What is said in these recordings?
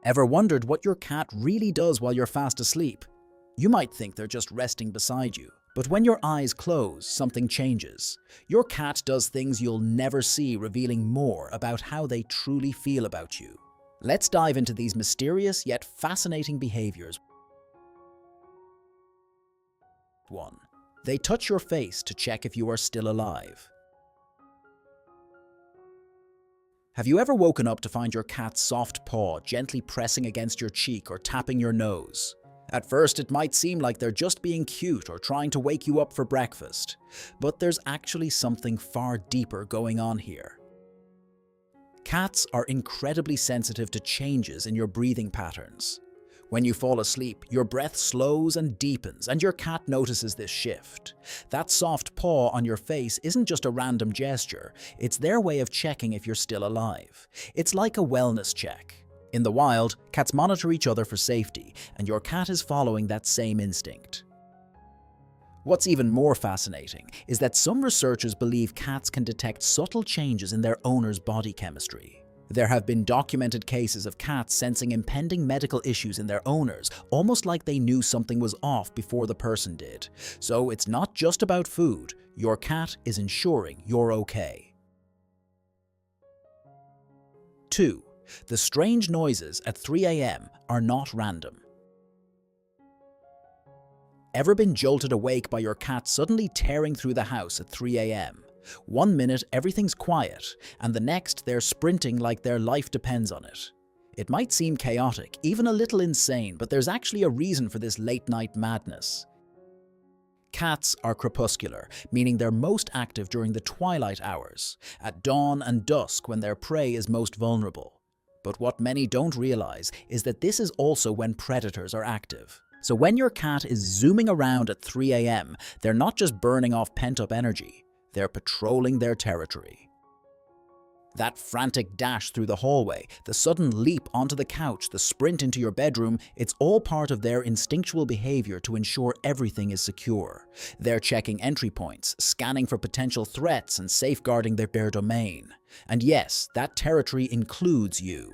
Ever wondered what your cat really does while you're fast asleep? You might think they're just resting beside you, but when your eyes close, something changes. Your cat does things you'll never see, revealing more about how they truly feel about you. Let's dive into these mysterious yet fascinating behaviors. 1. They touch your face to check if you are still alive. Have you ever woken up to find your cat's soft paw gently pressing against your cheek or tapping your nose? At first, it might seem like they're just being cute or trying to wake you up for breakfast, but there's actually something far deeper going on here. Cats are incredibly sensitive to changes in your breathing patterns. When you fall asleep, your breath slows and deepens, and your cat notices this shift. That soft paw on your face isn't just a random gesture, it's their way of checking if you're still alive. It's like a wellness check. In the wild, cats monitor each other for safety, and your cat is following that same instinct. What's even more fascinating is that some researchers believe cats can detect subtle changes in their owner's body chemistry. There have been documented cases of cats sensing impending medical issues in their owners, almost like they knew something was off before the person did. So it's not just about food, your cat is ensuring you're okay. 2. The strange noises at 3 a.m. are not random. Ever been jolted awake by your cat suddenly tearing through the house at 3 a.m.? 1 minute everything's quiet, and the next they're sprinting like their life depends on it. It might seem chaotic, even a little insane, but there's actually a reason for this late-night madness. Cats are crepuscular, meaning they're most active during the twilight hours, at dawn and dusk when their prey is most vulnerable. But what many don't realize is that this is also when predators are active. So when your cat is zooming around at 3 a.m., they're not just burning off pent-up energy. They're patrolling their territory. That frantic dash through the hallway, the sudden leap onto the couch, the sprint into your bedroom, it's all part of their instinctual behavior to ensure everything is secure. They're checking entry points, scanning for potential threats, and safeguarding their domain. And yes, that territory includes you.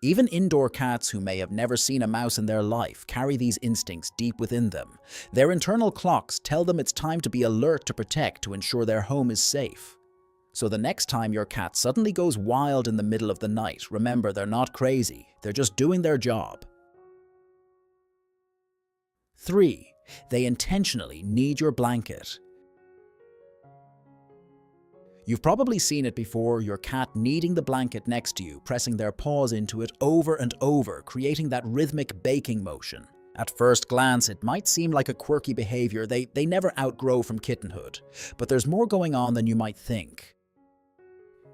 Even indoor cats who may have never seen a mouse in their life carry these instincts deep within them. Their internal clocks tell them it's time to be alert to protect to ensure their home is safe. So the next time your cat suddenly goes wild in the middle of the night, remember they're not crazy, they're just doing their job. 3. They intentionally need your blanket. You've probably seen it before, your cat kneading the blanket next to you, pressing their paws into it over and over, creating that rhythmic baking motion. At first glance, it might seem like a quirky behavior they never outgrow from kittenhood, but there's more going on than you might think.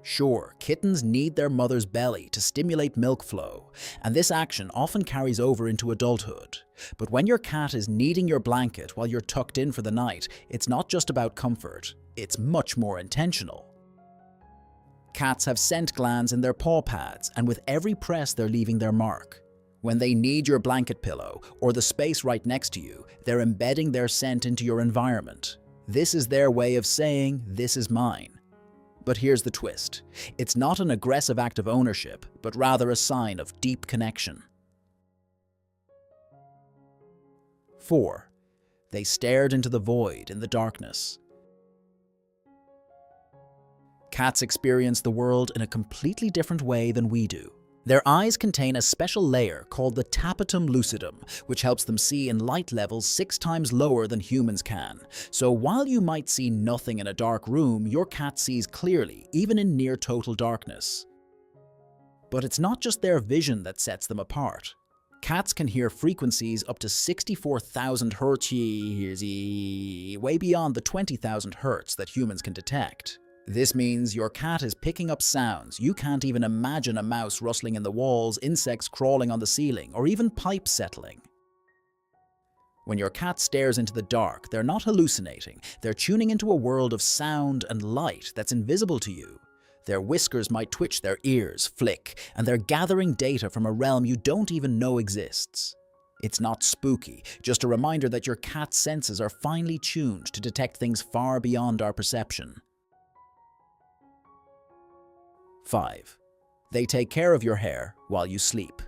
Sure, kittens need their mother's belly to stimulate milk flow, and this action often carries over into adulthood. But when your cat is kneading your blanket while you're tucked in for the night, it's not just about comfort, it's much more intentional. Cats have scent glands in their paw pads, and with every press they're leaving their mark. When they knead your blanket pillow, or the space right next to you, they're embedding their scent into your environment. This is their way of saying, "This is mine." But here's the twist. It's not an aggressive act of ownership, but rather a sign of deep connection. 4. They stared into the void in the darkness. Cats experience the world in a completely different way than we do. Their eyes contain a special layer called the tapetum lucidum, which helps them see in light levels 6 times lower than humans can. So while you might see nothing in a dark room, your cat sees clearly, even in near total darkness. But it's not just their vision that sets them apart. Cats can hear frequencies up to 64,000 Hz, way beyond the 20,000 Hz that humans can detect. This means your cat is picking up sounds you can't even imagine: a mouse rustling in the walls, insects crawling on the ceiling, or even pipes settling. When your cat stares into the dark, they're not hallucinating. They're tuning into a world of sound and light that's invisible to you. Their whiskers might twitch, their ears flick, and they're gathering data from a realm you don't even know exists. It's not spooky, just a reminder that your cat's senses are finely tuned to detect things far beyond our perception. 5. They take care of your hair while you sleep.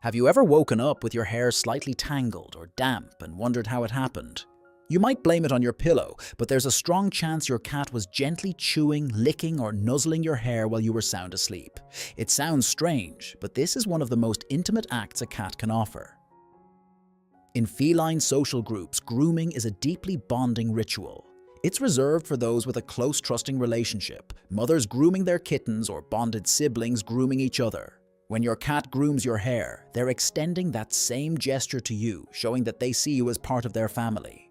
Have you ever woken up with your hair slightly tangled or damp and wondered how it happened? You might blame it on your pillow, but there's a strong chance your cat was gently chewing, licking, or nuzzling your hair while you were sound asleep. It sounds strange, but this is one of the most intimate acts a cat can offer. In feline social groups, grooming is a deeply bonding ritual. It's reserved for those with a close, trusting relationship, mothers grooming their kittens or bonded siblings grooming each other. When your cat grooms your hair, they're extending that same gesture to you, showing that they see you as part of their family.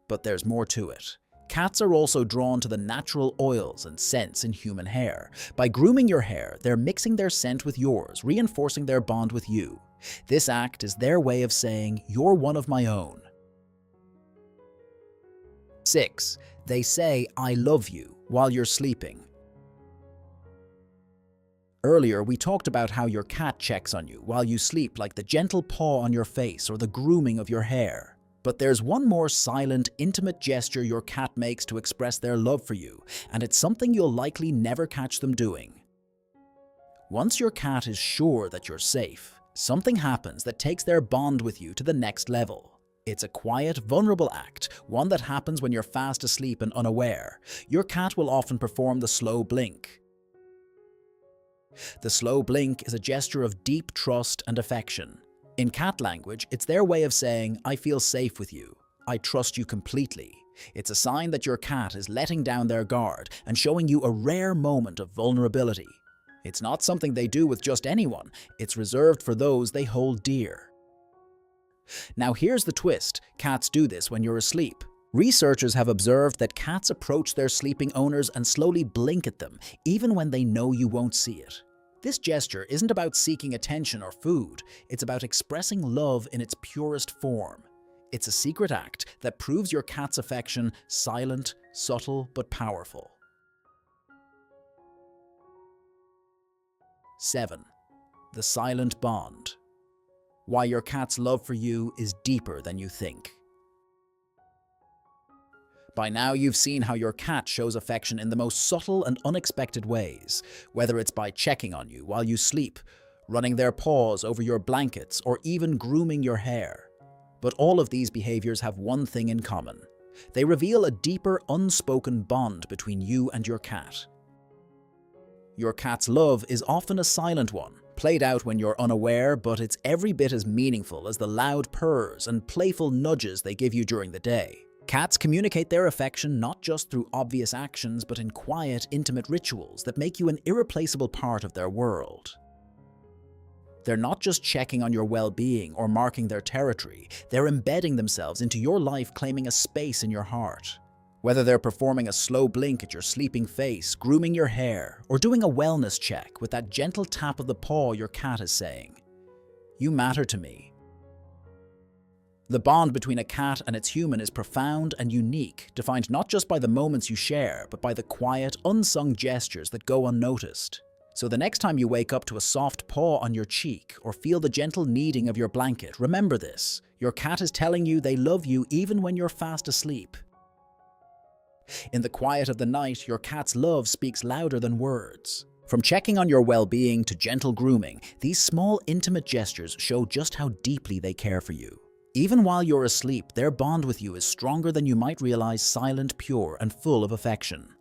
But there's more to it. Cats are also drawn to the natural oils and scents in human hair. By grooming your hair, they're mixing their scent with yours, reinforcing their bond with you. This act is their way of saying, "You're one of my own." 6. They say, "I love you," while you're sleeping. Earlier, we talked about how your cat checks on you while you sleep, like the gentle paw on your face or the grooming of your hair. But there's one more silent, intimate gesture your cat makes to express their love for you, and it's something you'll likely never catch them doing. Once your cat is sure that you're safe, something happens that takes their bond with you to the next level. It's a quiet, vulnerable act, one that happens when you're fast asleep and unaware. Your cat will often perform the slow blink. The slow blink is a gesture of deep trust and affection. In cat language, it's their way of saying, "I feel safe with you. I trust you completely." It's a sign that your cat is letting down their guard and showing you a rare moment of vulnerability. It's not something they do with just anyone. It's reserved for those they hold dear. Now here's the twist. Cats do this when you're asleep. Researchers have observed that cats approach their sleeping owners and slowly blink at them, even when they know you won't see it. This gesture isn't about seeking attention or food. It's about expressing love in its purest form. It's a secret act that proves your cat's affection, silent, subtle, but powerful. 7. The silent bond. Why your cat's love for you is deeper than you think. By now, you've seen how your cat shows affection in the most subtle and unexpected ways, whether it's by checking on you while you sleep, running their paws over your blankets, or even grooming your hair. But all of these behaviors have one thing in common. They reveal a deeper, unspoken bond between you and your cat. Your cat's love is often a silent one, played out when you're unaware, but it's every bit as meaningful as the loud purrs and playful nudges they give you during the day. Cats communicate their affection not just through obvious actions, but in quiet, intimate rituals that make you an irreplaceable part of their world. They're not just checking on your well-being or marking their territory, they're embedding themselves into your life, claiming a space in your heart. Whether they're performing a slow blink at your sleeping face, grooming your hair, or doing a wellness check with that gentle tap of the paw, your cat is saying, "You matter to me." The bond between a cat and its human is profound and unique, defined not just by the moments you share, but by the quiet, unsung gestures that go unnoticed. So the next time you wake up to a soft paw on your cheek or feel the gentle kneading of your blanket, remember this: your cat is telling you they love you even when you're fast asleep. In the quiet of the night, your cat's love speaks louder than words. From checking on your well-being to gentle grooming, these small, intimate gestures show just how deeply they care for you. Even while you're asleep, their bond with you is stronger than you might realize, silent, pure, and full of affection.